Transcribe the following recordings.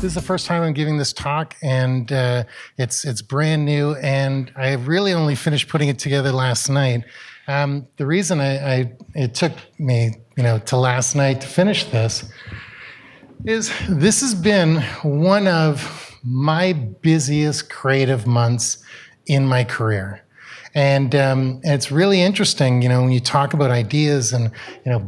This is the first time I'm giving this talk, and it's brand new, and I really only finished putting it together last night. The reason it took me, to last night to finish this is this has been one of my busiest creative months in my career. And it's really interesting, when you talk about ideas, and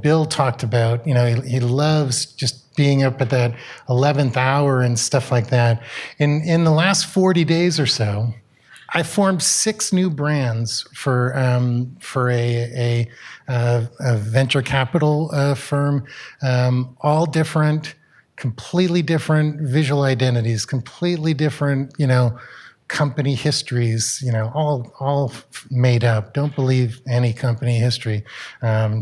Bill talked about, he loves just being up at that 11th hour and stuff like that. In the last 40 days or so, I formed 6 new brands for a venture capital firm, all different, completely different visual identities, completely different, company histories, all made up. Don't believe any company history.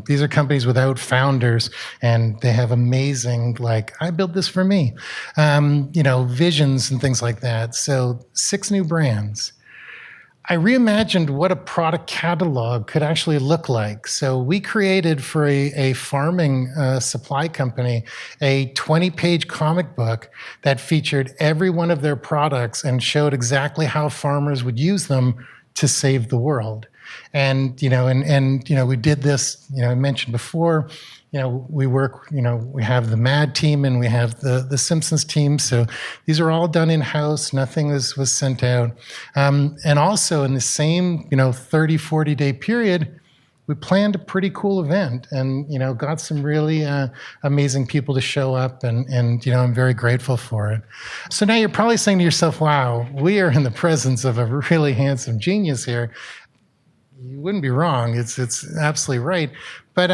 These are companies without founders, and they have amazing, I built this for me, visions and things like that. So 6 new brands. I reimagined what a product catalog could actually look like. So we created for a farming supply company a 20-page comic book that featured every one of their products and showed exactly how farmers would use them to save the world. And we did this. I mentioned before. We work. We have the Mad team and we have the Simpsons team. So these are all done in house. Nothing was sent out. And also in the same 30, 40-day period, we planned a pretty cool event and got some really amazing people to show up, and I'm very grateful for it. So now you're probably saying to yourself, "Wow, we are in the presence of a really handsome genius here." You wouldn't be wrong. It's absolutely right. But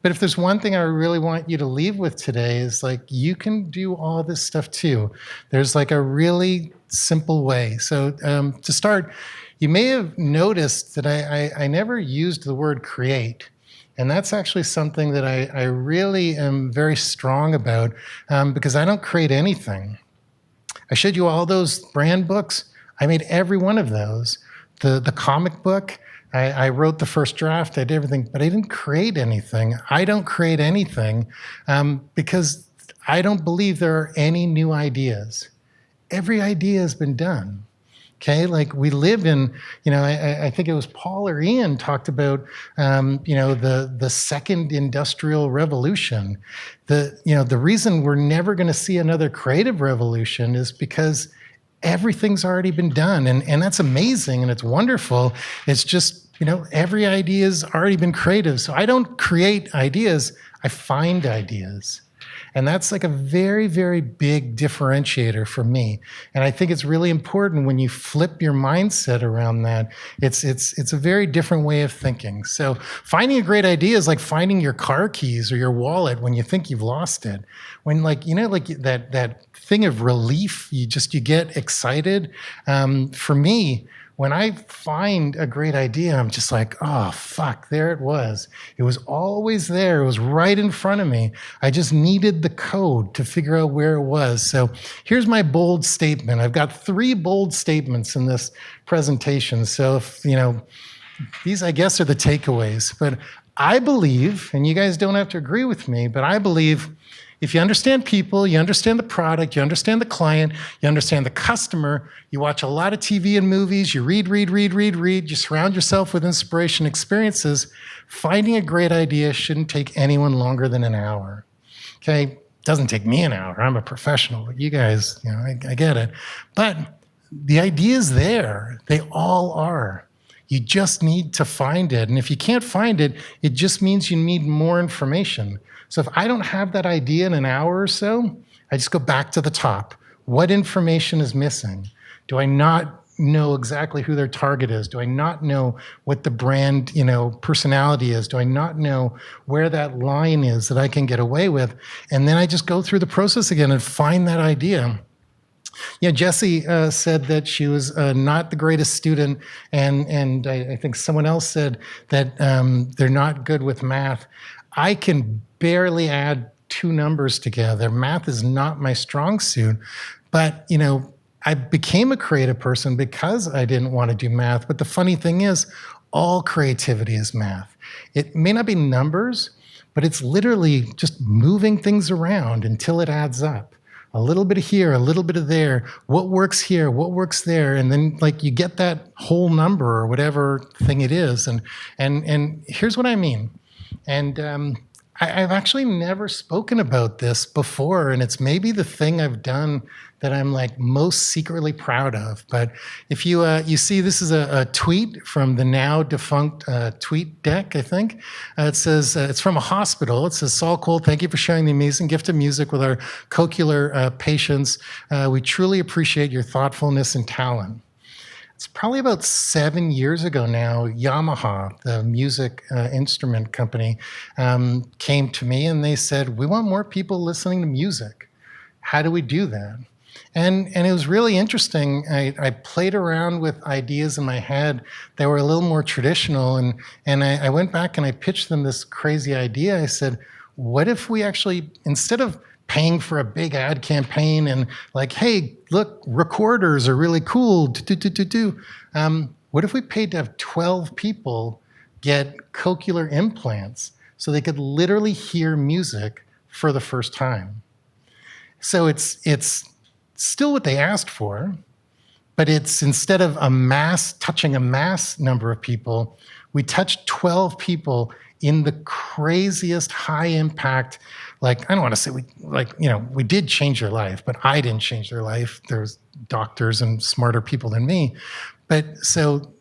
if there's one thing I really want you to leave with today is you can do all this stuff too. There's a really simple way. So to start, you may have noticed that I never used the word create. And that's actually something that I really am very strong about because I don't create anything. I showed you all those brand books. I made every one of those. The comic book, I wrote the first draft, I did everything, but I didn't create anything. I don't create anything because I don't believe there are any new ideas. Every idea has been done. Okay, we live in, I think it was Paul or Ian talked about, the second industrial revolution. The reason we're never going to see another creative revolution is because everything's already been done, and that's amazing and it's wonderful. It's just, every idea has already been creative. So I don't create ideas, I find ideas. And that's a very, very big differentiator for me. And I think it's really important when you flip your mindset around that. It's a very different way of thinking. So finding a great idea is like finding your car keys or your wallet when you think you've lost it. When that thing of relief, you get excited. For me, when I find a great idea, I'm just oh, fuck, there it was. It was always there. It was right in front of me. I just needed the code to figure out where it was. So here's my bold statement. I've got 3 bold statements in this presentation. So if, these, I guess, are the takeaways. But I believe, and you guys don't have to agree with me, but I believe if you understand people, you understand the product, you understand the client, you understand the customer, you watch a lot of TV and movies, you read, you surround yourself with inspiration experiences, finding a great idea shouldn't take anyone longer than an hour. Okay? It doesn't take me an hour. I'm a professional. You guys, I get it. But the idea is there. They all are. You just need to find it. And if you can't find it, it just means you need more information. So if I don't have that idea in an hour or so, I just go back to the top. What information is missing? Do I not know exactly who their target is? Do I not know what the brand, personality is? Do I not know where that line is that I can get away with? And then I just go through the process again and find that idea. Jessie said that she was not the greatest student, and I think someone else said that they're not good with math. I can barely add 2 numbers together. Math is not my strong suit, but I became a creative person because I didn't want to do math. But the funny thing is, all creativity is math. It may not be numbers, but it's literally just moving things around until it adds up. a little bit of here, a little bit of there, what works here, what works there, and then like you get that whole number or whatever thing it is. And here's what I mean. And I've actually never spoken about this before, and it's maybe the thing I've done that I'm like most secretly proud of. But if you see, this is a tweet from the now defunct tweet deck, I think. It says, it's from a hospital. It says, Saul Colt, thank you for sharing the amazing gift of music with our cochlear patients. We truly appreciate your thoughtfulness and talent. It's probably about 7 years ago now, Yamaha, the music instrument company, came to me and they said, we want more people listening to music. How do we do that? And it was really interesting. I played around with ideas in my head that were a little more traditional. And I went back and I pitched them this crazy idea. I said, what if we actually, instead of paying for a big ad campaign and like, hey, look, recorders are really cool. What if we paid to have 12 people get cochlear implants so they could literally hear music for the first time? So it's still what they asked for, but it's instead of touching a mass number of people, we touched 12 people in the craziest high impact. Like, I don't want to say we did change their life, but I didn't change their life. There's doctors and smarter people than me. But so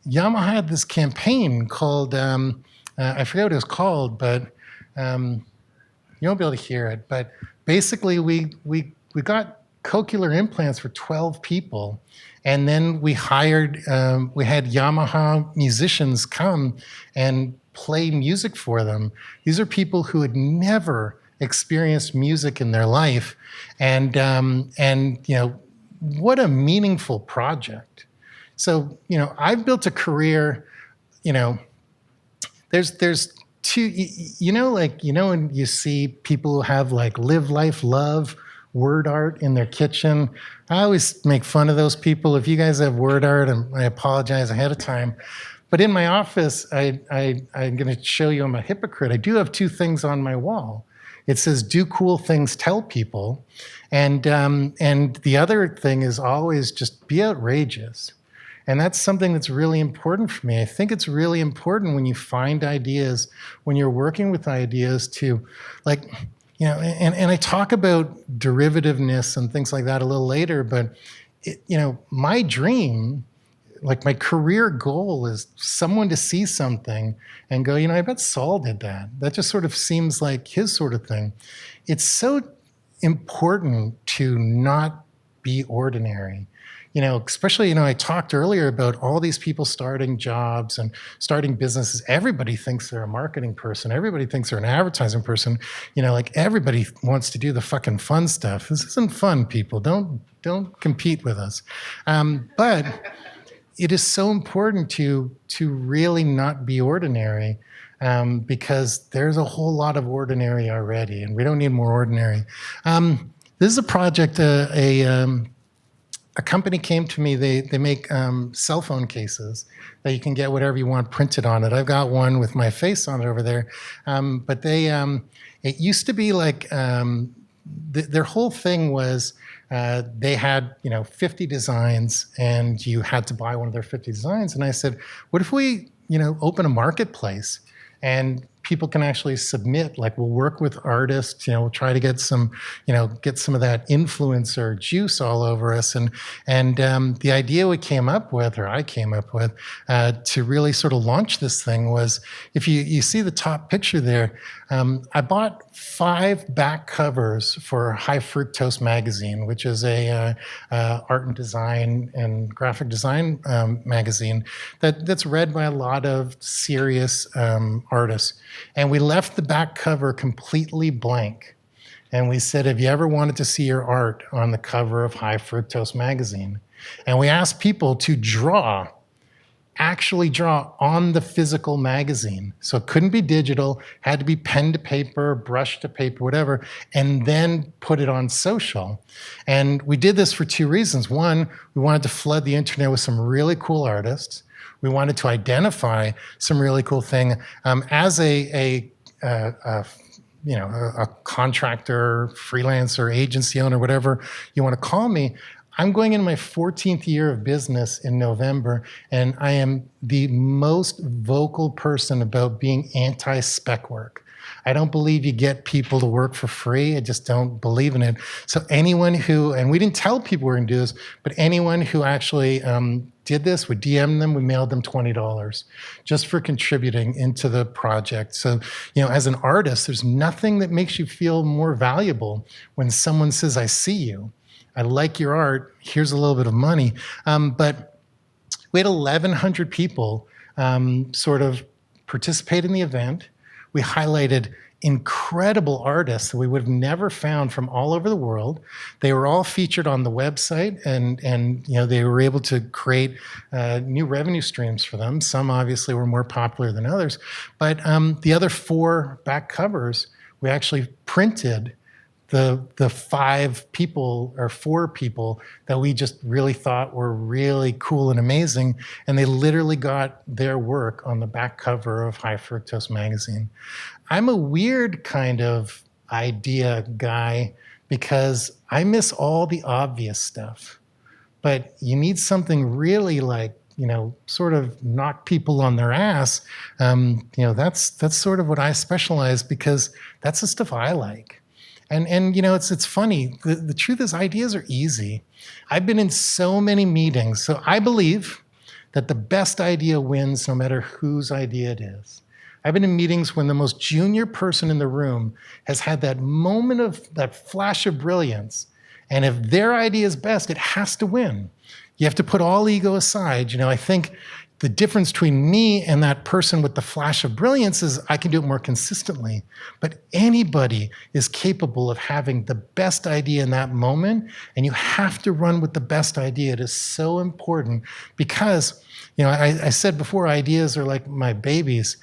Yamaha had this campaign called, I forget what it was called, but you won't be able to hear it. But basically we got cochlear implants for 12 people. And then we had Yamaha musicians come and play music for them. These are people who had never experienced music in their life. And what a meaningful project. So, I've built a career, there's two, when you see people who have like live, life, love, word art in their kitchen. I always make fun of those people. If you guys have word art, I apologize ahead of time. But in my office, I'm going to show you I'm a hypocrite. I do have two things on my wall. It says, do cool things, tell people. And the other thing is always just be outrageous. And that's something that's really important for me. I think it's really important when you find ideas, when you're working with ideas to and I talk about derivativeness and things like that a little later, but my dream, like my career goal is someone to see something and go, I bet Saul did that. That just sort of seems like his sort of thing. It's so important to not be ordinary. Especially, I talked earlier about all these people starting jobs and starting businesses. Everybody thinks they're a marketing person. Everybody thinks they're an advertising person. Like everybody wants to do the fucking fun stuff. This isn't fun, people. Don't compete with us. But it is so important to really not be ordinary because there's a whole lot of ordinary already, and we don't need more ordinary. This is a project, a company came to me. They make cell phone cases that you can get whatever you want printed on it. I've got one with my face on it over there. But it used to be like their whole thing was they had 50 designs, and you had to buy one of their 50 designs. And I said, what if we open a marketplace and people can actually submit, like we'll work with artists, we'll try to get some of that influencer juice all over us. And the idea I came up with, to really sort of launch this thing was, if you see the top picture there, I bought 5 back covers for High Fructose magazine, which is a art and design and graphic design magazine that's read by a lot of serious artists. And we left the back cover completely blank. And we said, have you ever wanted to see your art on the cover of High Fructose magazine? And we asked people to actually draw on the physical magazine. So it couldn't be digital, had to be pen to paper, brush to paper, whatever, and then put it on social. And we did this for 2 reasons. One, we wanted to flood the internet with some really cool artists. We wanted to identify some really cool thing. As a a contractor, freelancer, agency owner, whatever you want to call me. I'm going into my 14th year of business in November, and I am the most vocal person about being anti-spec work. I don't believe you get people to work for free. I just don't believe in it. So anyone who, and we didn't tell people we were going to do this, but anyone who actually did this, we DM'd them, we mailed them $20 just for contributing into the project. So, as an artist, there's nothing that makes you feel more valuable when someone says, I see you. I like your art. Here's a little bit of money. But we had 1,100 people sort of participate in the event. We highlighted incredible artists that we would have never found from all over the world. They were all featured on the website, and they were able to create new revenue streams for them. Some obviously were more popular than others, but the other 4 back covers, we actually printed the 5 people or 4 people that we just really thought were really cool and amazing, and they literally got their work on the back cover of High Fructose magazine. I'm a weird kind of idea guy because I miss all the obvious stuff, but you need something really like, sort of knock people on their ass. That's sort of what I specialize, because that's the stuff I like. And it's funny. The truth is, ideas are easy. I've been in so many meetings. So I believe that the best idea wins no matter whose idea it is. I've been in meetings when the most junior person in the room has had that moment of that flash of brilliance. And if their idea is best, it has to win. You have to put all ego aside. I think the difference between me and that person with the flash of brilliance is I can do it more consistently. But anybody is capable of having the best idea in that moment, and you have to run with the best idea. It is so important because, I said before, ideas are like my babies.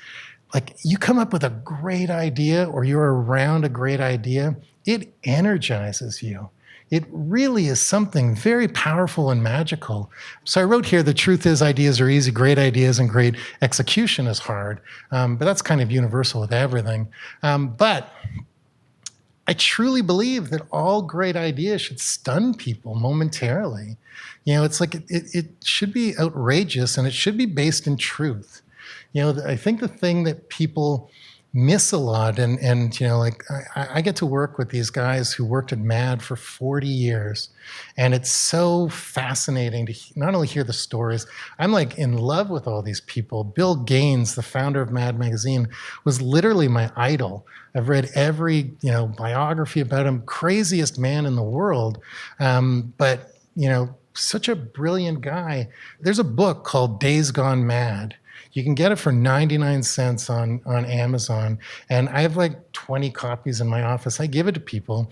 Like, you come up with a great idea or you're around a great idea, it energizes you. It really is something very powerful and magical. So I wrote here, the truth is ideas are easy, great ideas and great execution is hard. But that's kind of universal with everything. But I truly believe that all great ideas should stun people momentarily. It's like it should be outrageous, and it should be based in truth. I think the thing that people miss a lot, and I get to work with these guys who worked at MAD for 40 years, and it's so fascinating to not only hear the stories. I'm like in love with all these people. Bill Gaines, the founder of MAD magazine, was literally my idol. I've read every biography about him. Craziest man in the world, but such a brilliant guy. There's a book called Days Gone Mad. You can get it for 99 cents on Amazon. And I have like 20 copies in my office. I give it to people.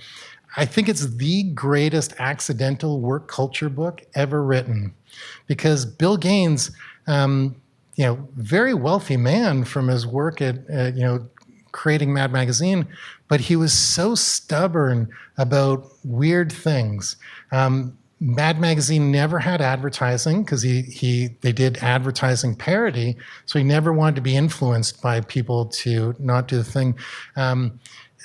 I think it's the greatest accidental work culture book ever written, because Bill Gaines, very wealthy man from his work at creating Mad Magazine, but he was so stubborn about weird things. Mad Magazine never had advertising because they did advertising parody, so he never wanted to be influenced by people to not do the thing.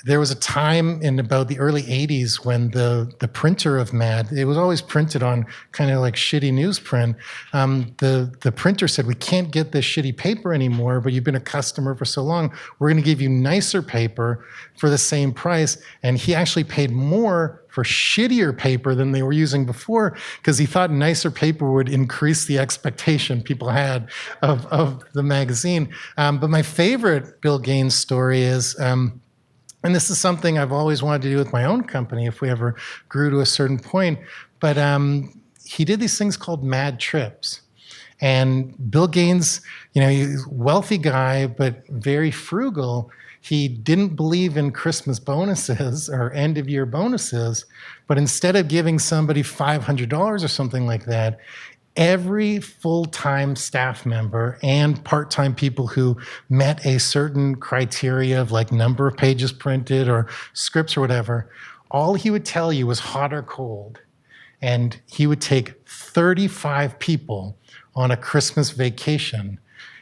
There was a time in about the early 80s when the printer of Mad, it was always printed on kind of like shitty newsprint. The printer said, we can't get this shitty paper anymore, but you've been a customer for so long. We're going to give you nicer paper for the same price. And he actually paid more for shittier paper than they were using before, because he thought nicer paper would increase the expectation people had of the magazine. But my favorite Bill Gaines story is, and this is something I've always wanted to do with my own company if we ever grew to a certain point, but he did these things called Mad Trips. And Bill Gaines, he's a wealthy guy, but very frugal. He didn't believe in Christmas bonuses or end-of-year bonuses, but instead of giving somebody $500 or something like that, every full-time staff member and part-time people who met a certain criteria of like number of pages printed or scripts or whatever, all he would tell you was hot or cold. And he would take 35 people on a Christmas vacation.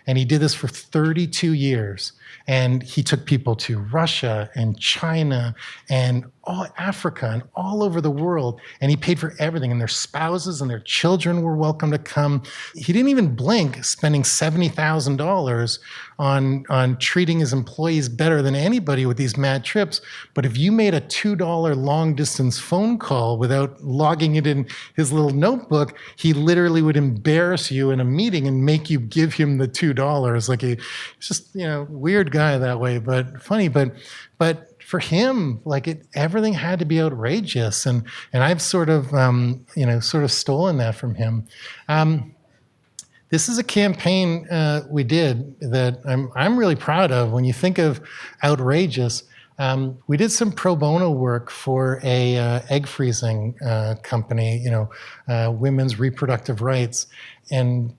And he did this for 32 years. And he took people to Russia and China and all Africa and all over the world. And he paid for everything. And their spouses and their children were welcome to come. He didn't even blink, spending $70,000 on treating his employees better than anybody with these mad trips. But if you made a $2 long distance phone call without logging it in his little notebook, he literally would embarrass you in a meeting and make you give him the $2. Like he's just, weird guy that way, but funny. But for him, everything had to be outrageous, and I've sort of stolen that from him. This is a campaign we did that I'm really proud of. When you think of outrageous, we did some pro bono work for a egg freezing company, women's reproductive rights, and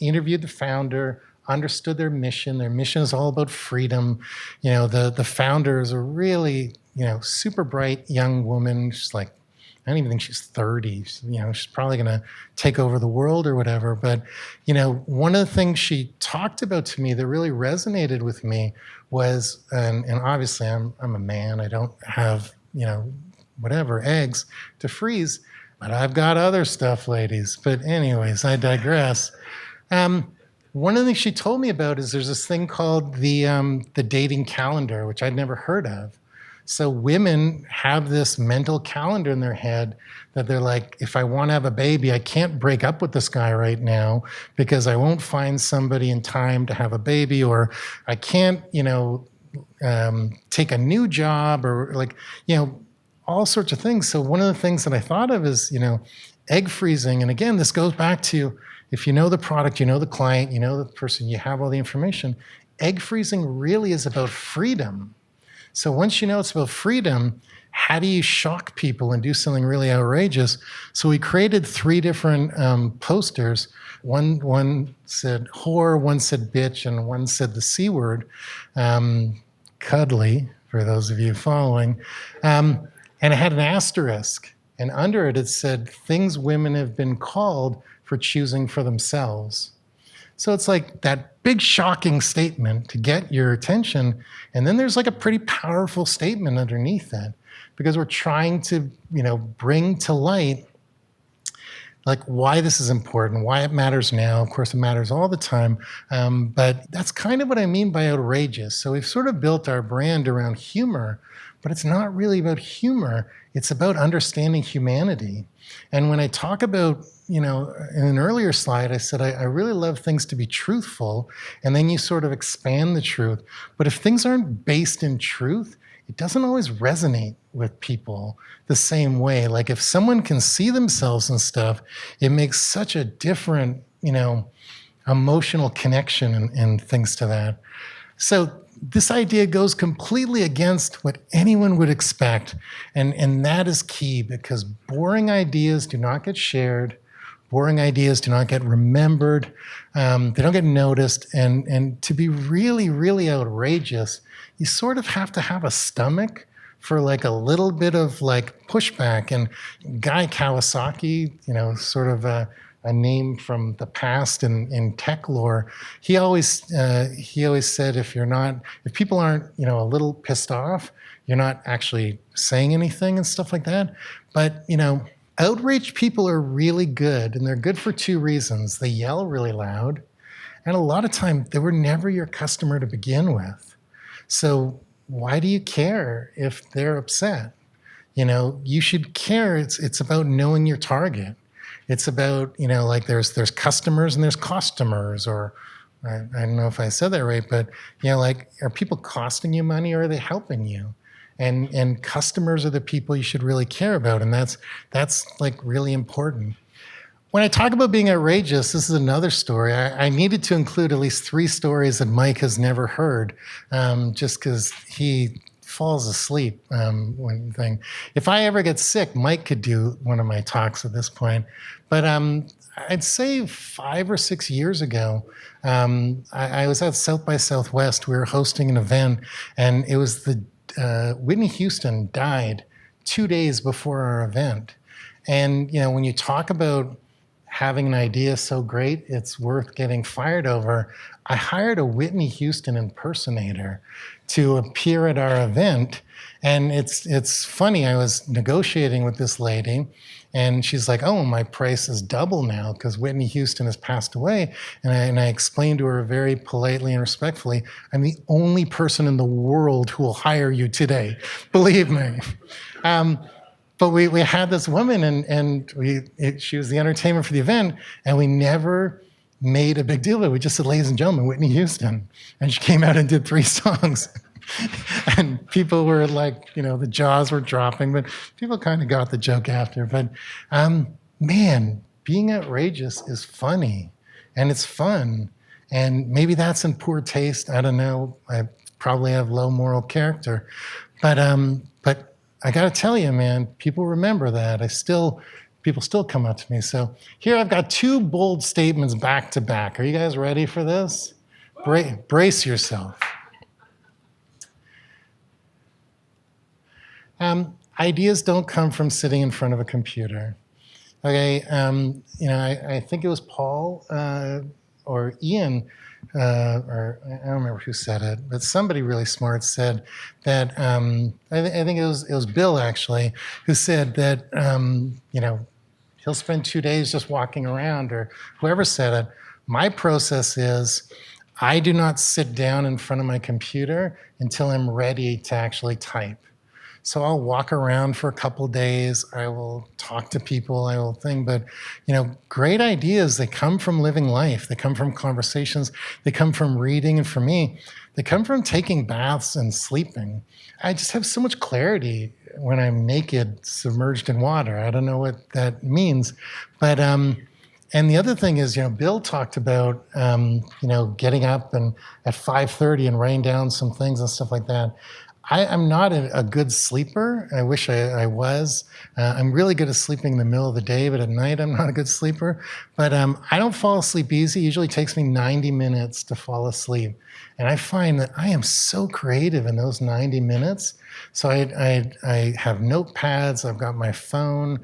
interviewed the founder, understood their mission. Their mission is all about freedom. The founder is a really, super bright young woman. She's like, I don't even think she's 30. She's probably going to take over the world or whatever. But, one of the things she talked about to me that really resonated with me was, and obviously I'm a man. I don't have, eggs to freeze, but I've got other stuff, ladies. But anyways, I digress. One of the things she told me about is there's this thing called the dating calendar, which I'd never heard of. So women have this mental calendar in their head that they're like, if I want to have a baby, I can't break up with this guy right now because I won't find somebody in time to have a baby, or I can't, take a new job, or all sorts of things. So one of the things that I thought of is, egg freezing. And again, this goes back to, if you know the product, you know the client, you know the person, you have all the information. Egg freezing really is about freedom. So once you know it's about freedom, how do you shock people and do something really outrageous? So we created 3 different posters. One said whore, one said bitch, and one said the C word, cuddly, for those of you following. And it had an asterisk. And under it, it said, things women have been called for choosing for themselves. So it's like that big shocking statement to get your attention. And then there's a pretty powerful statement underneath that, because we're trying to, bring to light why this is important, why it matters now. Of course, it matters all the time. But that's kind of what I mean by outrageous. So we've sort of built our brand around humor, but it's not really about humor. It's about understanding humanity. And when I talk about, in an earlier slide, I said, I really love things to be truthful, and then you sort of expand the truth. But if things aren't based in truth, it doesn't always resonate with people the same way. Like if someone can see themselves and stuff, it makes such a different, emotional connection and things to that. So this idea goes completely against what anyone would expect. And that is key, because boring ideas do not get shared. Boring ideas do not get remembered. They don't get noticed. And to be really, really outrageous, you sort of have to have a stomach for a little bit of pushback. And Guy Kawasaki, sort of a name from the past in tech lore, he always said, if people aren't, a little pissed off, you're not actually saying anything and stuff like that. But, outraged people are really good, and they're good for 2 reasons. They yell really loud, and a lot of time they were never your customer to begin with. So why do you care if they're upset? You should care. It's about knowing your target. It's about, there's customers and there's costumers, or I don't know if I said that right, but, are people costing you money, or are they helping you? And customers are the people you should really care about. And that's really important. When I talk about being outrageous, this is another story. I needed to include at least 3 stories that Mike has never heard, just because he falls asleep when thing. If I ever get sick, Mike could do one of my talks at this point. But I'd say 5 or 6 years ago, I was at South by Southwest. We were hosting an event, and it was Whitney Houston died 2 days before our event. And, when you talk about having an idea so great it's worth getting fired over, I hired a Whitney Houston impersonator to appear at our event. And it's funny, I was negotiating with this lady, and she's like, oh, my price is double now because Whitney Houston has passed away. And I explained to her very politely and respectfully, I'm the only person in the world who will hire you today. Believe me. But we had this woman, and she was the entertainment for the event, and we never made a big deal of it. We just said, ladies and gentlemen, Whitney Houston. And she came out and did 3 songs. And people were like, the jaws were dropping, but people kind of got the joke after. But man, being outrageous is funny, and it's fun. And maybe that's in poor taste. I don't know. I probably have low moral character. But I got to tell you, man, people remember that. People still come up to me. So here I've got 2 bold statements back to back. Are you guys ready for this? Brace yourself. Ideas don't come from sitting in front of a computer. Okay, I think it was Paul or Ian, or I don't remember who said it, but somebody really smart said that, I think it was Bill actually, who said that, he'll spend 2 days just walking around, or whoever said it. My process is I do not sit down in front of my computer until I'm ready to actually type. So I'll walk around for a couple of days. I will talk to people. I will think. But, great ideas, they come from living life. They come from conversations. They come from reading. And for me, they come from taking baths and sleeping. I just have so much clarity when I'm naked, submerged in water. I don't know what that means. But, and the other thing is, Bill talked about, getting up and at 5:30 and writing down some things and stuff like that. I'm not a good sleeper. I wish I was. I'm really good at sleeping in the middle of the day, but at night I'm not a good sleeper. But I don't fall asleep easy. It usually takes me 90 minutes to fall asleep. And I find that I am so creative in those 90 minutes. So I have notepads. I've got my phone.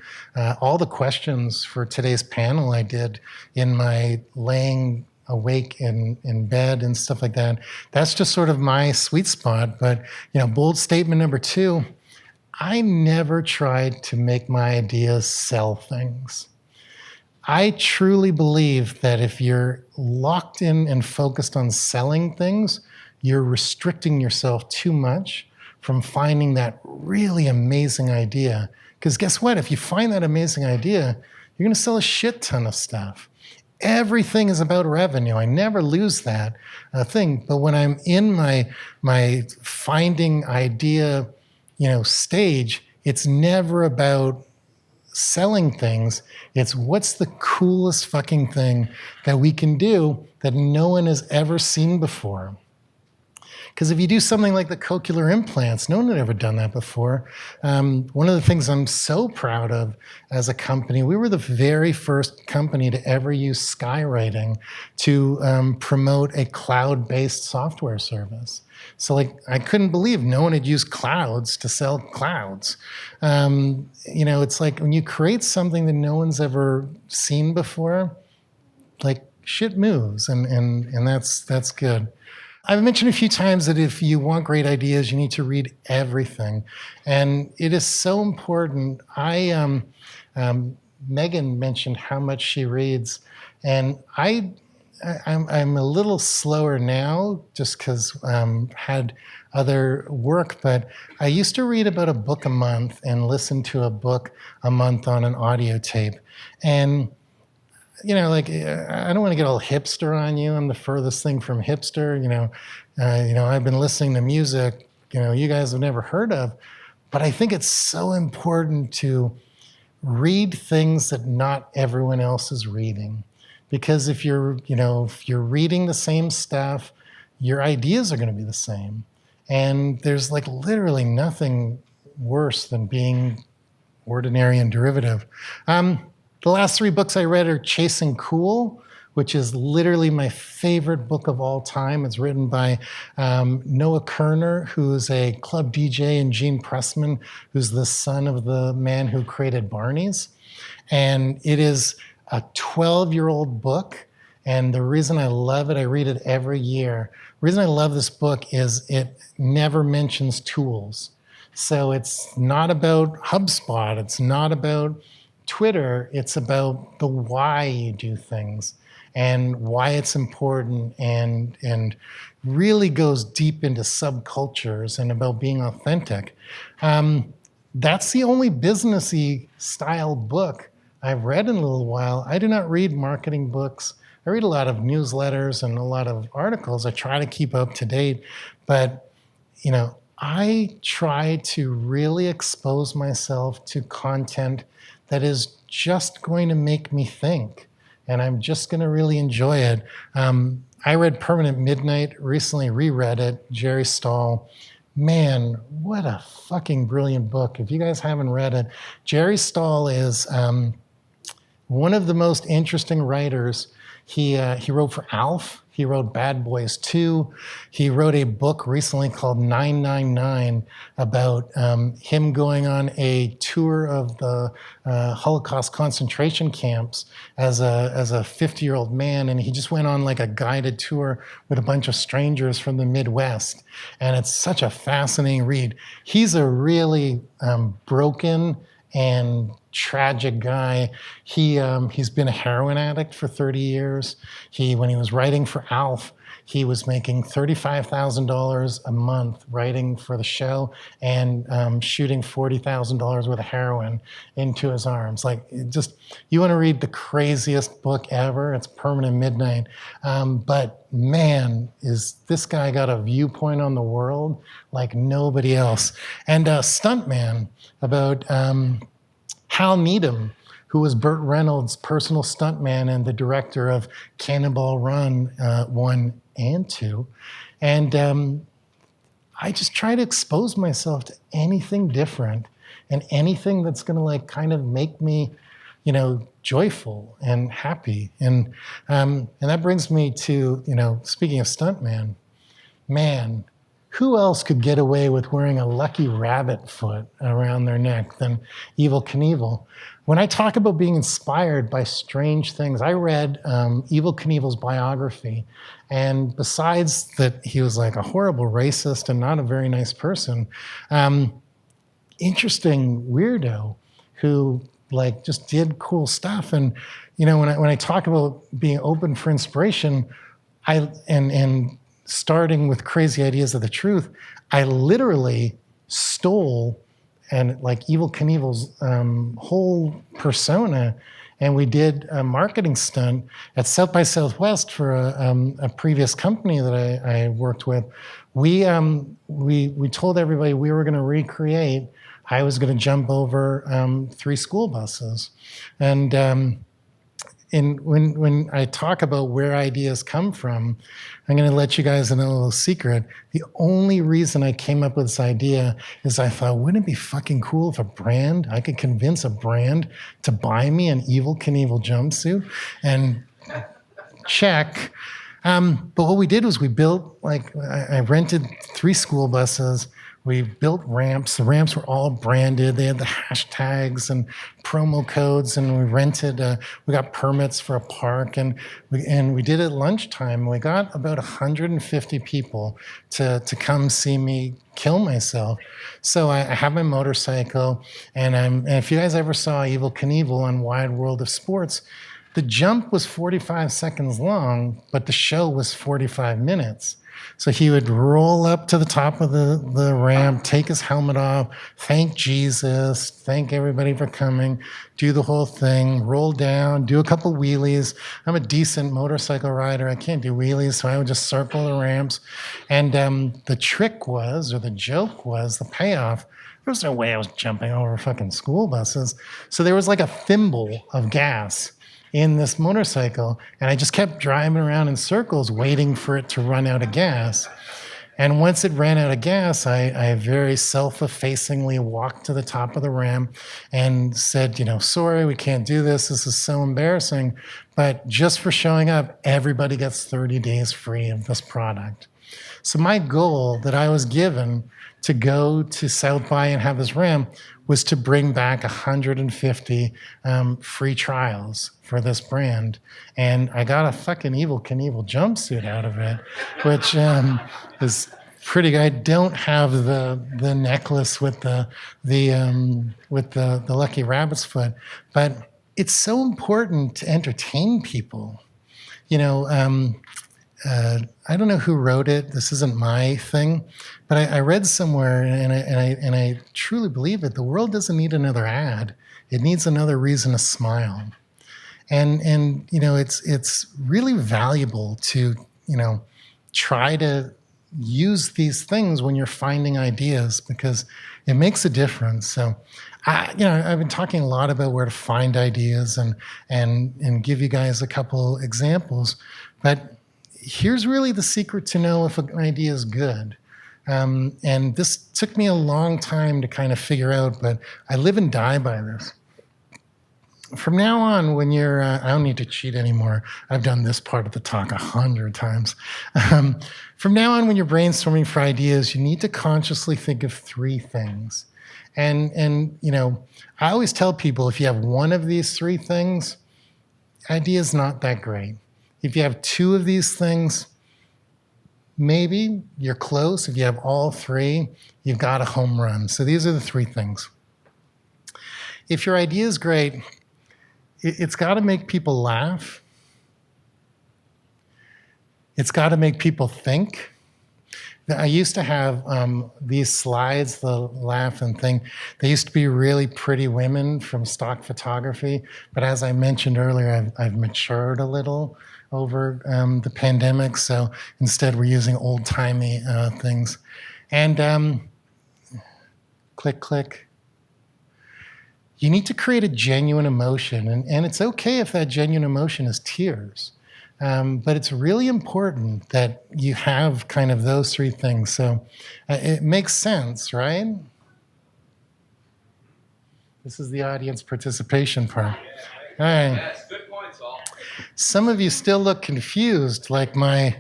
All the questions for today's panel I did in my laying awake in bed and stuff like that. That's just sort of my sweet spot. But, bold statement number 2, I never tried to make my ideas sell things. I truly believe that if you're locked in and focused on selling things, you're restricting yourself too much from finding that really amazing idea. Because guess what? If you find that amazing idea, you're going to sell a shit ton of stuff. Everything is about revenue. I never lose that thing. But when I'm in my finding idea, stage, it's never about selling things. It's what's the coolest fucking thing that we can do that no one has ever seen before. Because if you do something like the cochlear implants, no one had ever done that before. One of the things I'm so proud of as a company, we were the very first company to ever use skywriting to promote a cloud-based software service. So I couldn't believe no one had used clouds to sell clouds. It's like when you create something that no one's ever seen before, shit moves, and that's good. I've mentioned a few times that if you want great ideas, you need to read everything. And it is so important. Megan mentioned how much she reads. And I'm a little slower now just because had other work, but I used to read about a book a month and listen to a book a month on an audio tape. And I don't want to get all hipster on you. I'm the furthest thing from hipster. I've been listening to music, you guys have never heard of, but I think it's so important to read things that not everyone else is reading. Because if you're reading the same stuff, your ideas are going to be the same. And there's literally nothing worse than being ordinary and derivative. The last 3 books I read are Chasing Cool, which is literally my favorite book of all time. It's written by Noah Kerner, who's a club DJ, and Gene Pressman, who's the son of the man who created Barney's. And it is a 12-year-old book. And the reason I love it, I read it every year. The reason I love this book is it never mentions tools. So it's not about HubSpot. It's not about Twitter. It's about the why you do things and why it's important, and really goes deep into subcultures and about being authentic. That's the only businessy style book I've read in a little while. I do not read marketing books. I read a lot of newsletters and a lot of articles. I try to keep up to date, but I try to really expose myself to content that is just going to make me think, and I'm just going to really enjoy it. I read Permanent Midnight, recently reread it, Jerry Stahl. Man, what a fucking brilliant book. If you guys haven't read it, Jerry Stahl is one of the most interesting writers. He wrote for Alf. He wrote Bad Boys 2. He wrote a book recently called 999 about him going on a tour of the Holocaust concentration camps as a 50-year-old man. And he just went on like a guided tour with a bunch of strangers from the Midwest. And it's such a fascinating read. He's a really broken and tragic guy. He's been a heroin addict for 30 years. When he was writing for Alf, he was making $35,000 a month writing for the show and shooting $40,000 worth of heroin into his arms. You want to read the craziest book ever? It's Permanent Midnight. But man, is this guy got a viewpoint on the world like nobody else. And Stuntman about Hal Needham, who was Burt Reynolds' personal stuntman and the director of Cannonball Run 1 and 2. And I just try to expose myself to anything different and anything that's going to kind of make me, joyful and happy. And that brings me to, speaking of stuntman, man, who else could get away with wearing a lucky rabbit foot around their neck than Evel Knievel? When I talk about being inspired by strange things, I read Evel Knievel's biography. And besides that he was like a horrible racist and not a very nice person, interesting weirdo who just did cool stuff. And, when I talk about being open for inspiration, and starting with crazy ideas of the truth, I literally stole Evel Knievel's whole persona, and we did a marketing stunt at South by Southwest for a previous company that I worked with. We told everybody we were going to recreate. I was going to jump over 3 school buses, and when I talk about where ideas come from, I'm going to let you guys know a little secret. The only reason I came up with this idea is I thought, wouldn't it be fucking cool if I could convince a brand to buy me an Evel Knievel jumpsuit? And check. But what we did was we built, I rented 3 school buses. We built ramps. The ramps were all branded. They had the hashtags and promo codes, and we got permits for a park, and we did it at lunchtime. We got about 150 people to come see me kill myself. So I have my motorcycle, and if you guys ever saw Evel Knievel on Wide World of Sports, the jump was 45 seconds long, but the show was 45 minutes. So he would roll up to the top of the ramp, take his helmet off, thank Jesus, thank everybody for coming, do the whole thing, roll down, do a couple wheelies. I'm a decent motorcycle rider. I can't do wheelies, so I would just circle the ramps. And the trick was, or the joke was, the payoff, there was no way I was jumping over fucking school buses. So there was like a thimble of gas in this motorcycle, and I just kept driving around in circles waiting for it to run out of gas. And once it ran out of gas, I very self-effacingly walked to the top of the ramp and said, sorry, we can't do this. This is so embarrassing. But just for showing up, everybody gets 30 days free of this product. So my goal that I was given to go to South by and have this RAM was to bring back 150 free trials for this brand. And I got a fucking Evel Knievel jumpsuit out of it, which is pretty good. I don't have the necklace with the lucky rabbit's foot, but it's so important to entertain people. You know, I don't know who wrote it. This isn't my thing, but I read somewhere, and I truly believe it. The world doesn't need another ad; it needs another reason to smile. And you know, it's really valuable to try to use these things when you're finding ideas, because it makes a difference. So, I've been talking a lot about where to find ideas and give you guys a couple examples, but here's really the secret to know if an idea is good. And this took me a long time to kind of figure out, but I live and die by this. From now on, when you're, I don't need to cheat anymore. I've done this part of the talk 100 times. From now on, when you're brainstorming for ideas, you need to consciously think of 3 things. And I always tell people, if you have one of these 3 things, idea's not that great. If you have 2 of these things, maybe you're close. If you have all 3, you've got a home run. So these are the 3 things. If your idea is great, it's got to make people laugh. It's got to make people think. I used to have these slides, the laugh and thing. They used to be really pretty women from stock photography. But as I mentioned earlier, I've matured a little over the pandemic. So instead, we're using old-timey things. And click, click. You need to create a genuine emotion. And it's okay if that genuine emotion is tears. But it's really important that you have kind of those 3 things. So it makes sense, right? This is the audience participation part. All right. Yes, good point, Saul. Some of you still look confused, like my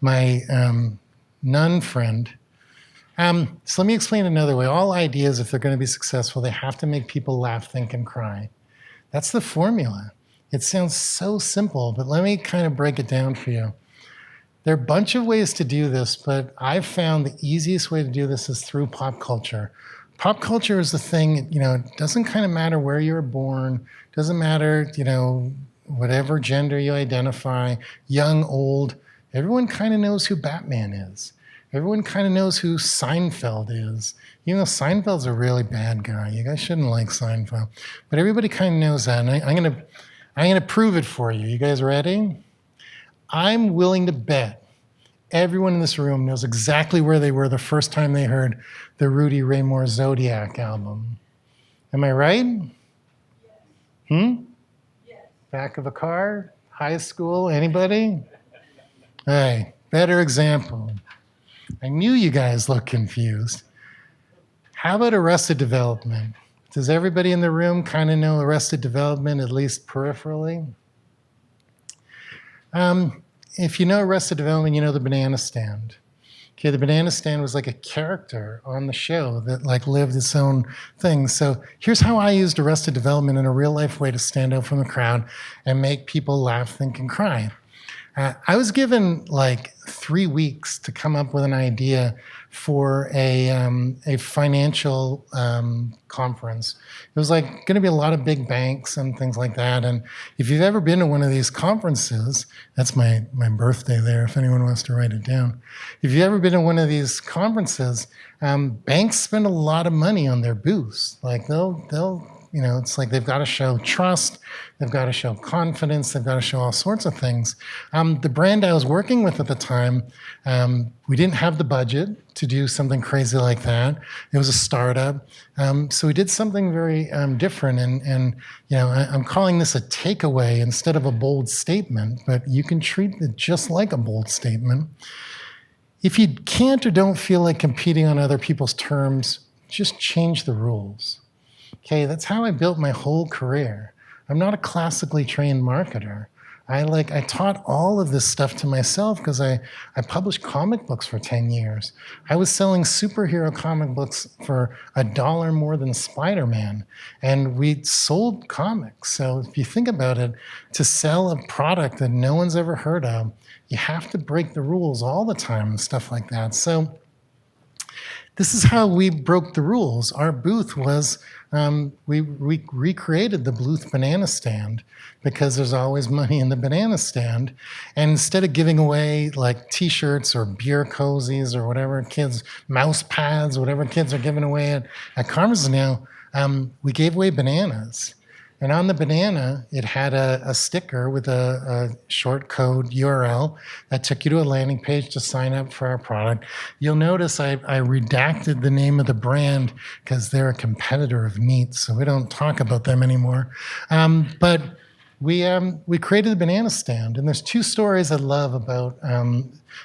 nun friend. So let me explain another way. All ideas, if they're going to be successful, they have to make people laugh, think, and cry. That's the formula. It sounds so simple, but let me kind of break it down for you. There are a bunch of ways to do this, but I've found the easiest way to do this is through pop culture. Pop culture is the thing, it doesn't kind of matter where you were born, doesn't matter, whatever gender you identify, young, old, everyone kind of knows who Batman is. Everyone kind of knows who Seinfeld is. Even though Seinfeld's a really bad guy. You guys shouldn't like Seinfeld. But everybody kind of knows that, and I'm going to prove it for you. You guys ready? I'm willing to bet everyone in this room knows exactly where they were the first time they heard the Rudy Ray Moore Zodiac album. Am I right? Yes. Yes. Back of a car? High school? Anybody? All right, better example. I knew you guys looked confused. How about Arrested Development? Does everybody in the room kind of know Arrested Development, at least peripherally? If you know Arrested Development, you know the banana stand. Okay, the banana stand was like a character on the show that lived its own thing. So here's how I used Arrested Development in a real life way to stand out from the crowd and make people laugh, think, and cry. I was given 3 weeks to come up with an idea for a financial conference. It was going to be a lot of big banks and things like that. And if you've ever been to one of these conferences, that's my birthday there, if anyone wants to write it down. If you've ever been to one of these conferences, banks spend a lot of money on their booths. They'll it's they've got to show trust, they've got to show confidence, they've got to show all sorts of things. The brand I was working with at the time, we didn't have the budget to do something crazy like that. It was a startup. So we did something very different. And I'm calling this a takeaway instead of a bold statement, but you can treat it just like a bold statement. If you can't or don't feel like competing on other people's terms, just change the rules. Okay, that's how I built my whole career. I'm not a classically trained marketer. I taught all of this stuff to myself because I published comic books for 10 years. I was selling superhero comic books for $1 more than Spider-Man, and we sold comics. So if you think about it, to sell a product that no one's ever heard of, you have to break the rules all the time and stuff like that. So this is how we broke the rules. Our booth was, we recreated the Bluth banana stand because there's always money in the banana stand. And instead of giving away like t-shirts or beer cozies or whatever kids, mouse pads, whatever kids are giving away at conferences now, we gave away bananas. And on the banana, it had a sticker with a short code URL that took you to a landing page to sign up for our product. You'll notice I redacted the name of the brand because they're a competitor of Neat, so we don't talk about them anymore. But we created the banana stand, and there's 2 stories I love about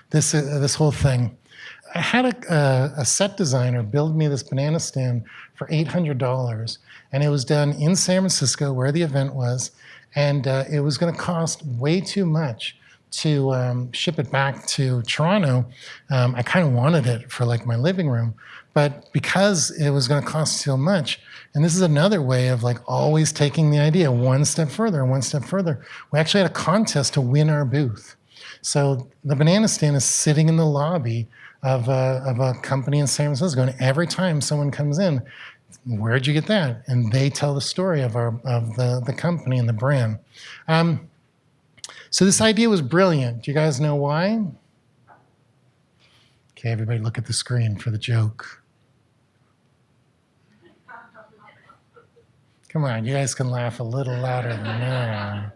this whole thing. I had a set designer build me this banana stand for $800, and it was done in San Francisco where the event was, and it was going to cost way too much to ship it back to Toronto. I kind of wanted it for like my living room, but because it was going to cost so much, and this is another way of like always taking the idea one step further and one step further, we actually had a contest to win our booth. So the banana stand is sitting in the lobby of a company in San Francisco, and every time someone comes in, where'd you get that? And they tell the story of the company and the brand. So this idea was brilliant. Do you guys know why? Okay, everybody look at the screen for the joke. Come on, you guys can laugh a little louder than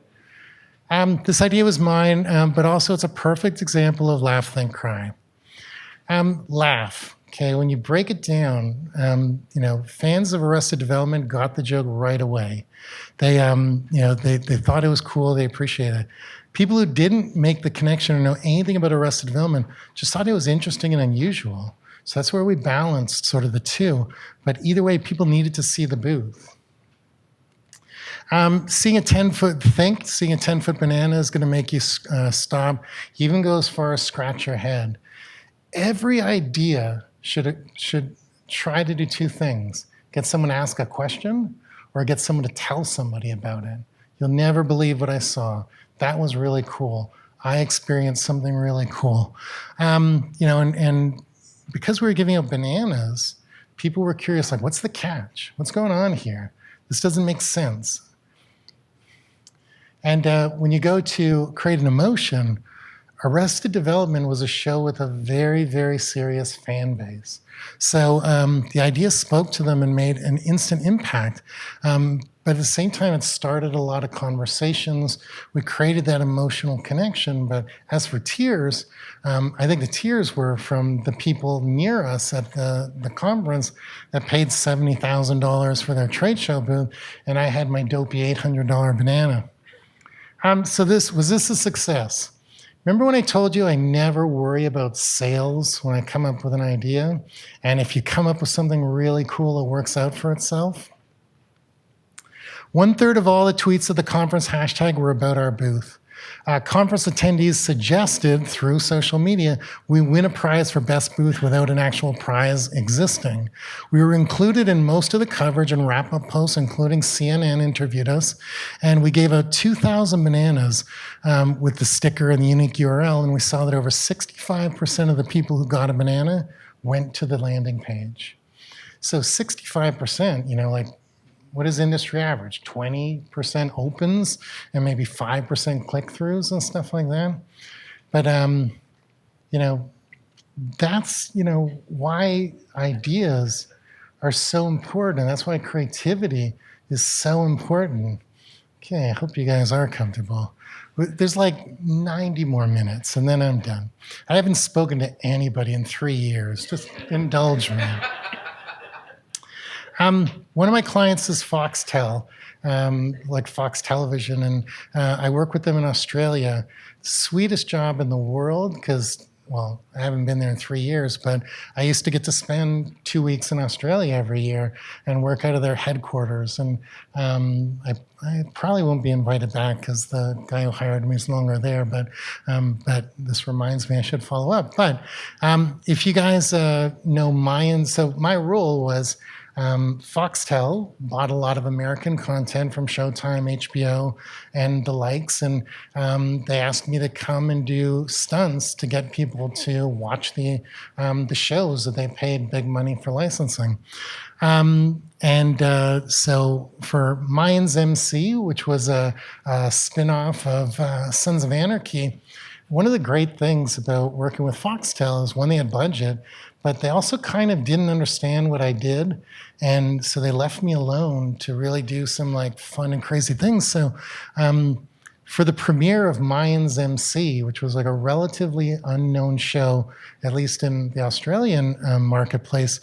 that. This idea was mine, but also it's a perfect example of laugh, think, cry. Laugh. Okay, when you break it down, fans of Arrested Development got the joke right away. They thought it was cool. They appreciated it. People who didn't make the connection or know anything about Arrested Development just thought it was interesting and unusual. So that's where we balanced sort of the 2. But either way, people needed to see the booth. Seeing a 10-foot banana is going to make you stop. Even go as far as scratch your head. Every idea should try to do 2 things. Get someone to ask a question or get someone to tell somebody about it. You'll never believe what I saw. That was really cool. I experienced something really cool. And because we were giving out bananas, people were curious, like, what's the catch? What's going on here? This doesn't make sense. And when you go to create an emotion, Arrested Development was a show with a very, very serious fan base. So the idea spoke to them and made an instant impact. But at the same time, it started a lot of conversations. We created that emotional connection. But as for tears, I think the tears were from the people near us at the conference that paid $70,000 for their trade show booth, and I had my dopey $800 banana. So was this a success? Remember when I told you I never worry about sales when I come up with an idea? And if you come up with something really cool, it works out for itself? 1/3 of all the tweets of the conference hashtag were about our booth. Conference attendees suggested through social media we win a prize for best booth without an actual prize existing. We were included in most of the coverage and wrap-up posts, including CNN interviewed us, and we gave out 2,000 bananas with the sticker and the unique URL, and we saw that over 65% of the people who got a banana went to the landing page. So 65%, what is industry average? 20% opens and maybe 5% click-throughs and stuff like that. But, that's, why ideas are so important. And that's why creativity is so important. Okay, I hope you guys are comfortable. There's like 90 more minutes and then I'm done. I haven't spoken to anybody in 3 years. Just indulge me. One of my clients is Foxtel, like Fox Television, and I work with them in Australia. Sweetest job in the world because well, I haven't been there in 3 years, but I used to get to spend 2 weeks in Australia every year and work out of their headquarters. And I probably won't be invited back because the guy who hired me is no longer there. But this reminds me I should follow up. But if you guys know Mayan, so my role was Foxtel bought a lot of American content from Showtime, HBO, and the likes, and they asked me to come and do stunts to get people to watch the shows that they paid big money for licensing. So for Mayans MC, which was a spin-off of Sons of Anarchy, one of the great things about working with Foxtel is, one, they had budget, but they also kind of didn't understand what I did. And so they left me alone to really do some like fun and crazy things. So for the premiere of Mayans MC, which was like a relatively unknown show, at least in the Australian marketplace,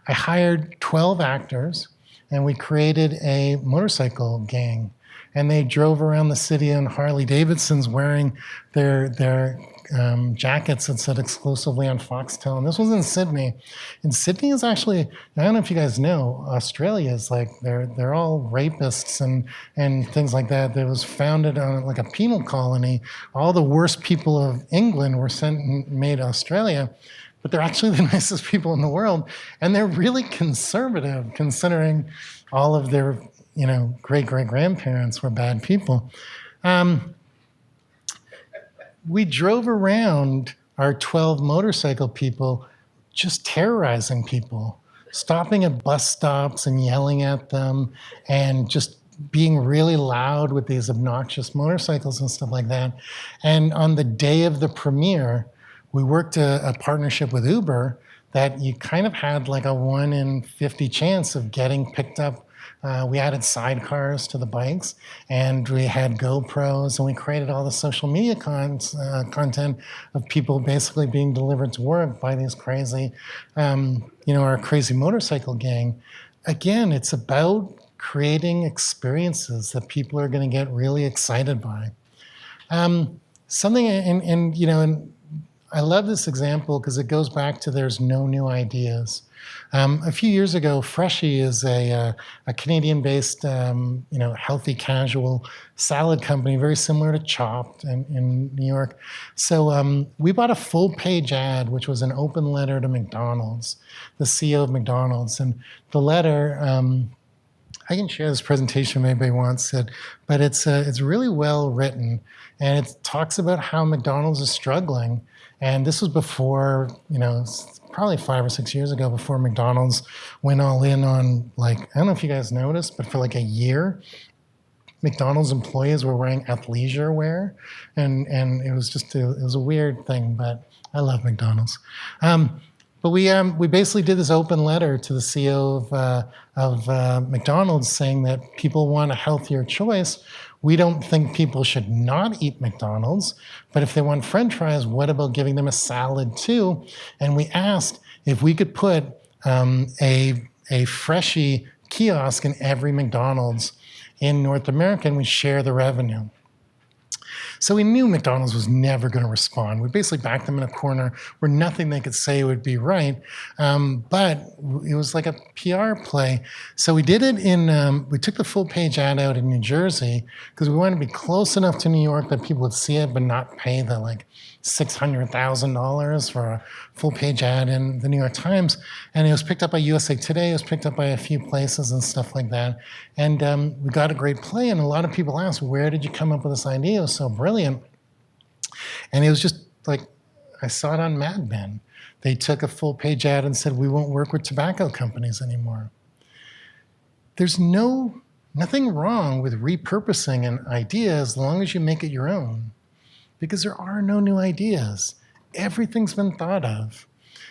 I hired 12 actors and we created a motorcycle gang. And they drove around the city on Harley Davidsons wearing their jackets that said exclusively on Foxtel. And this was in Sydney. And Sydney is actually, I don't know if you guys know, Australia is like, they're all rapists and things like that. It was founded on like a penal colony. All the worst people of England were sent and made Australia. But they're actually the nicest people in the world. And they're really conservative considering all of their great-great-grandparents were bad people. We drove around our 12 motorcycle people just terrorizing people, stopping at bus stops and yelling at them and just being really loud with these obnoxious motorcycles and stuff like that. And on the day of the premiere, we worked a partnership with Uber that you kind of had like a 1 in 50 chance of getting picked up. We added sidecars to the bikes, and we had GoPros, and we created all the social media content of people basically being delivered to work by these crazy, our crazy motorcycle gang. Again, it's about creating experiences that people are going to get really excited by. And I love this example because it goes back to there's no new ideas. A few years ago, Freshie is a Canadian-based, healthy, casual salad company, very similar to Chopped in New York. So we bought a full-page ad, which was an open letter to McDonald's, the CEO of McDonald's. And the letter, I can share this presentation if anybody wants it, but it's really well written, and it talks about how McDonald's is struggling. And this was before, probably 5 or 6 years ago, before McDonald's went all in on, like, I don't know if you guys noticed, but for like a year, McDonald's employees were wearing athleisure wear. And it was just, it was a weird thing, but I love McDonald's. But we basically did this open letter to the CEO of McDonald's saying that people want a healthier choice. We don't think people should not eat McDonald's, but if they want French fries, what about giving them a salad too? And we asked if we could put a Freshie kiosk in every McDonald's in North America, and we share the revenue. So we knew McDonald's was never going to respond. We basically backed them in a corner where nothing they could say would be right. But it was like a PR play. So we did it we took the full page ad out in New Jersey because we wanted to be close enough to New York that people would see it but not pay the like $600,000 for a full page ad in the New York Times. And it was picked up by USA Today. It was picked up by a few places and stuff like that. And we got a great play. And a lot of people asked, where did you come up with this idea? It was so brilliant. And it was just like, I saw it on Mad Men. They took a full page ad and said, we won't work with tobacco companies anymore. There's nothing wrong with repurposing an idea as long as you make it your own. Because there are no new ideas. Everything's been thought of.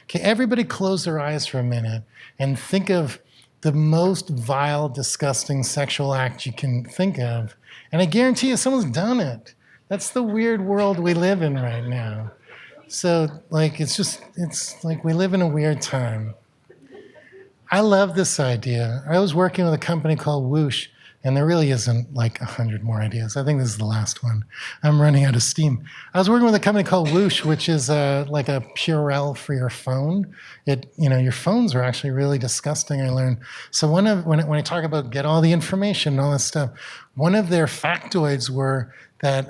Okay, everybody close their eyes for a minute and think of the most vile, disgusting sexual act you can think of. And I guarantee you someone's done it. That's the weird world we live in right now. So, like, it's like we live in a weird time. I love this idea. I was working with a company called Whoosh, And there really isn't like 100 more ideas. I think this is the last one. I'm running out of steam. I was working with a company called Whoosh, which is like a Purell for your phone. Your phones are actually really disgusting, I learned. So when I talk about get all the information and all that stuff, one of their factoids were that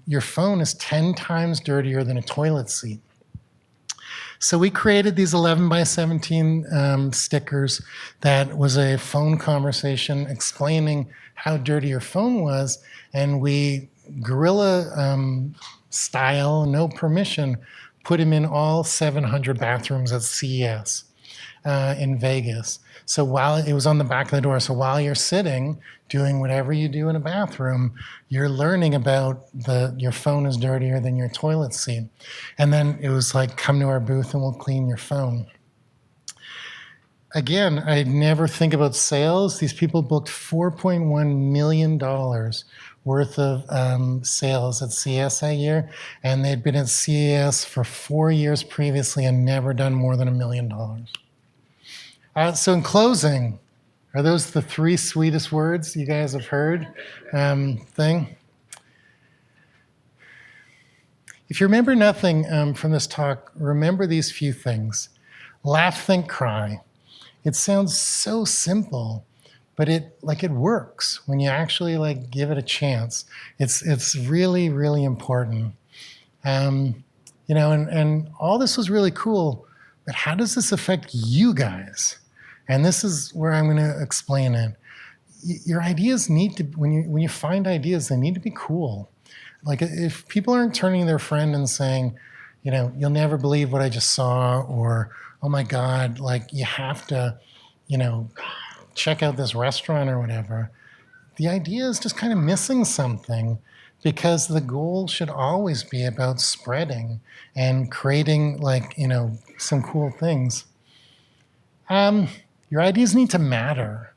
your phone is 10 times dirtier than a toilet seat. So we created these 11 by 17 stickers that was a phone conversation explaining how dirty your phone was, and we guerrilla style, no permission, put them in all 700 bathrooms at CES in Vegas. So while it was on the back of the door, so while you're sitting doing whatever you do in a bathroom, you're learning about your phone is dirtier than your toilet seat. And then it was like, come to our booth and we'll clean your phone. Again, I never think about sales. These people booked $4.1 million worth of sales at CES that year, and they'd been at CES for 4 years previously and never done more than $1 million. So in closing, are those the 3 sweetest words you guys have heard? Thing? If you remember nothing from this talk, remember these few things. Laugh, think, cry. It sounds so simple, but it works when you actually give it a chance. It's really, really important. And all this was really cool, but how does this affect you guys? And this is where I'm going to explain it. Your ideas need to, when you find ideas, they need to be cool. Like if people aren't turning to their friend and saying, you'll never believe what I just saw, or, oh my God, you have to, check out this restaurant or whatever. The idea is just kind of missing something, because the goal should always be about spreading and creating some cool things. Your ideas need to matter.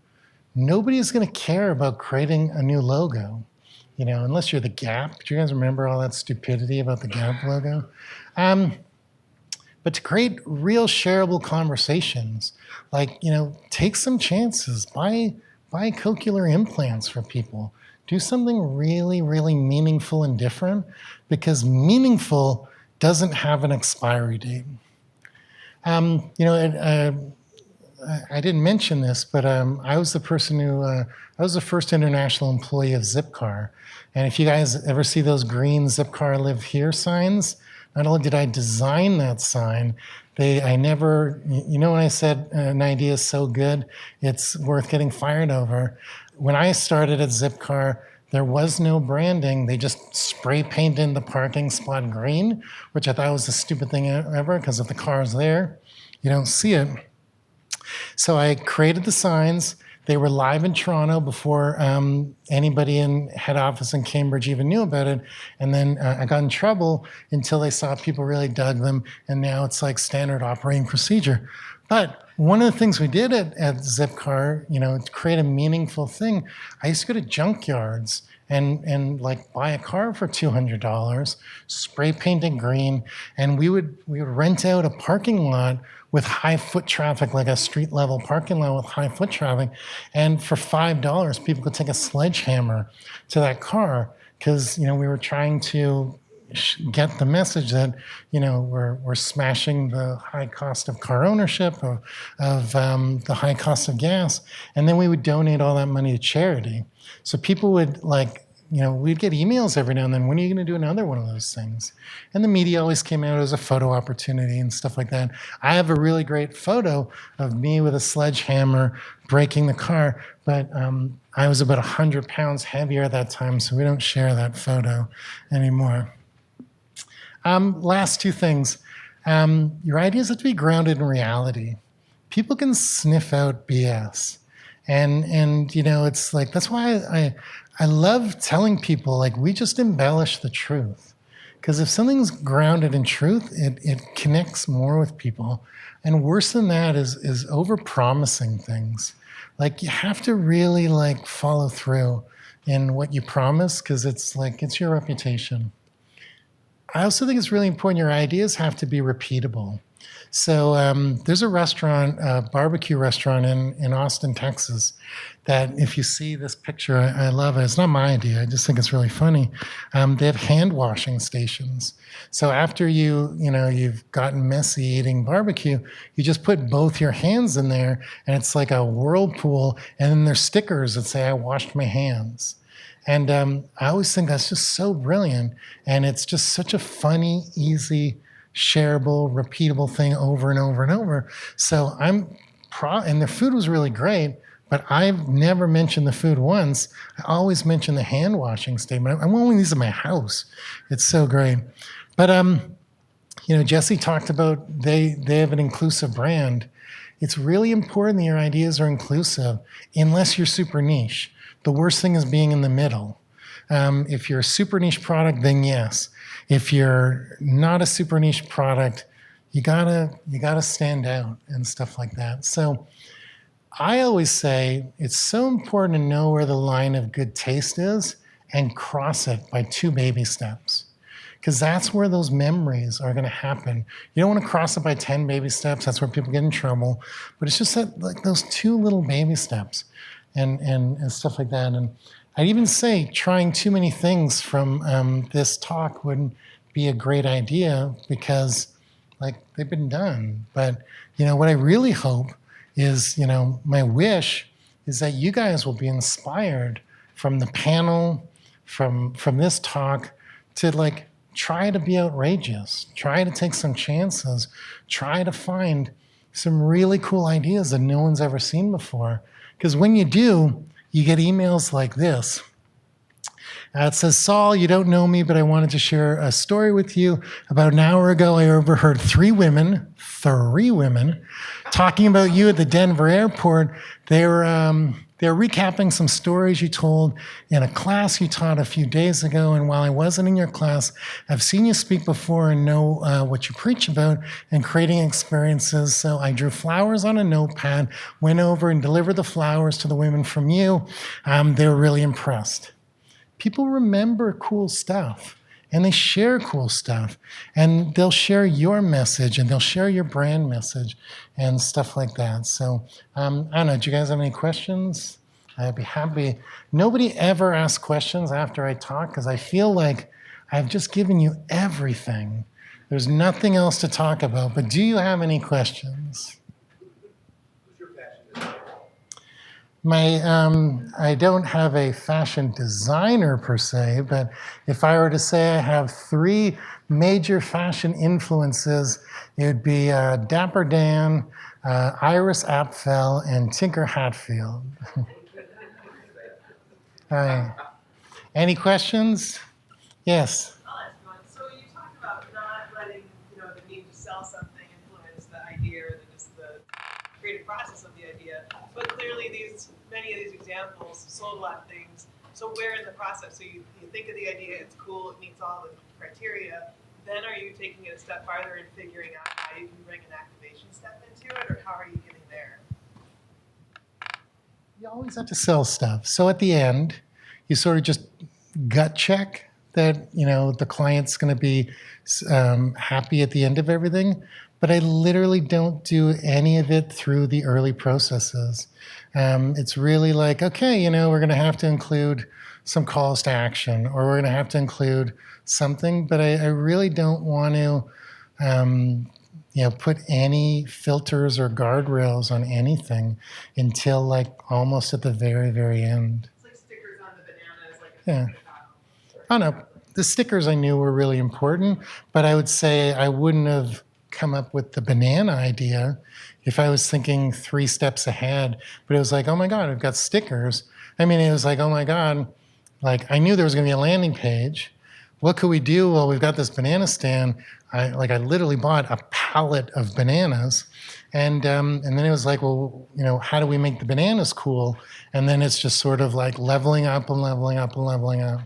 Nobody is going to care about creating a new logo, unless you're the Gap. Do you guys remember all that stupidity about the Gap logo? But to create real shareable conversations, take some chances, buy cochlear implants for people. Do something really, really meaningful and different, because meaningful doesn't have an expiry date. I didn't mention this, but I was the person I was the first international employee of Zipcar. And if you guys ever see those green Zipcar Live Here signs, not only did I design that sign, when I said an idea is so good, it's worth getting fired over. When I started at Zipcar, there was no branding. They just spray painted the parking spot green, which I thought was the stupid thing ever, because if the car is there, you don't see it. So I created the signs. They were live in Toronto before anybody in head office in Cambridge even knew about it. And then I got in trouble until they saw people really dug them. And now it's like standard operating procedure. But one of the things we did at Zipcar, to create a meaningful thing, I used to go to junkyards and buy a car for $200, spray paint it green, and we would rent out a parking lot with high foot traffic, like a street level parking lot with high foot traffic. And for $5, people could take a sledgehammer to that car, because, we were trying to get the message that, we're smashing the high cost of car ownership, of the high cost of gas. And then we would donate all that money to charity. So people would we'd get emails every now and then, when are you going to do another one of those things? And the media always came out as a photo opportunity and stuff like that. I have a really great photo of me with a sledgehammer breaking the car, but I was about 100 pounds heavier at that time, so we don't share that photo anymore. Last 2 things. Your ideas have to be grounded in reality. People can sniff out BS. And it's that's why I love telling people, we just embellish the truth. Because if something's grounded in truth, it connects more with people. And worse than that is over-promising things. You have to really follow through in what you promise, because it's your reputation. I also think it's really important your ideas have to be repeatable. So there's a restaurant, a barbecue restaurant in Austin, Texas, that if you see this picture, I love it. It's not my idea. I just think it's really funny. They have hand washing stations. So after you've gotten messy eating barbecue, you just put both your hands in there, and it's like a whirlpool. And then there's stickers that say, "I washed my hands." And I always think that's just so brilliant. And it's just such a funny, easy, shareable, repeatable thing over and over and over. So and the food was really great, but I've never mentioned the food once. I always mention the hand washing statement. I'm wearing these in my house. It's so great. But Jesse talked about they have an inclusive brand. It's really important that your ideas are inclusive, unless you're super niche. The worst thing is being in the middle. If you're a super niche product, then yes. If you're not a super niche product, you gotta stand out and stuff like that. So I always say it's so important to know where the line of good taste is and cross it by 2 baby steps. Because that's where those memories are going to happen. You don't want to cross it by 10 baby steps. That's where people get in trouble. But it's just that, like, those 2 little baby steps and stuff like that. And I'd even say trying too many things from this talk wouldn't be a great idea, because they've been done. But what I really hope is, my wish is that you guys will be inspired from the panel, from this talk, to try to be outrageous, try to take some chances, try to find some really cool ideas that no one's ever seen before. Because when you do, you get emails like this. It says, "Saul, you don't know me, but I wanted to share a story with you. About an hour ago, I overheard 3 women, talking about you at the Denver airport. They're recapping some stories you told in a class you taught a few days ago. And while I wasn't in your class, I've seen you speak before and know what you preach about and creating experiences. So I drew flowers on a notepad, went over and delivered the flowers to the women from you. They were really impressed." People remember cool stuff, and they share cool stuff, and they'll share your message, and they'll share your brand message and stuff like that. So I don't know, do you guys have any questions? I'd be happy. Nobody ever asks questions after I talk, because I feel like I've just given you everything. There's nothing else to talk about, but do you have any questions? I don't have a fashion designer per se, but if I were to say I have 3 major fashion influences, it would be Dapper Dan, Iris Apfel, and Tinker Hatfield. Any questions? Yes. I'll ask one. So you talked about not letting the need to sell something influence the idea or just the creative process of the idea. But clearly many of these examples sold a lot of things. So where in the process, so you think of the idea, it's cool, it meets all the criteria, then are you taking it a step farther and figuring out how you can bring an activation step into it, or how are you getting there? You always have to sell stuff. So at the end, you sort of just gut check that the client's going to be happy at the end of everything. But I literally don't do any of it through the early processes. It's really like, okay, we're going to have to include some calls to action, or we're going to have to include something, but I really don't want to put any filters or guardrails on anything until almost at the very, very end. It's like stickers on the bananas. Yeah. Oh no, the stickers I knew were really important, but I would say I wouldn't have come up with the banana idea if I was thinking 3 steps ahead. But it was like, oh my God, I've got stickers. I mean, it was like, oh my God, I knew there was going to be a landing page. What could we do? Well, we've got this banana stand. I literally bought a pallet of bananas, and then it was like, well, how do we make the bananas cool? And then it's just sort of like leveling up and leveling up and leveling up.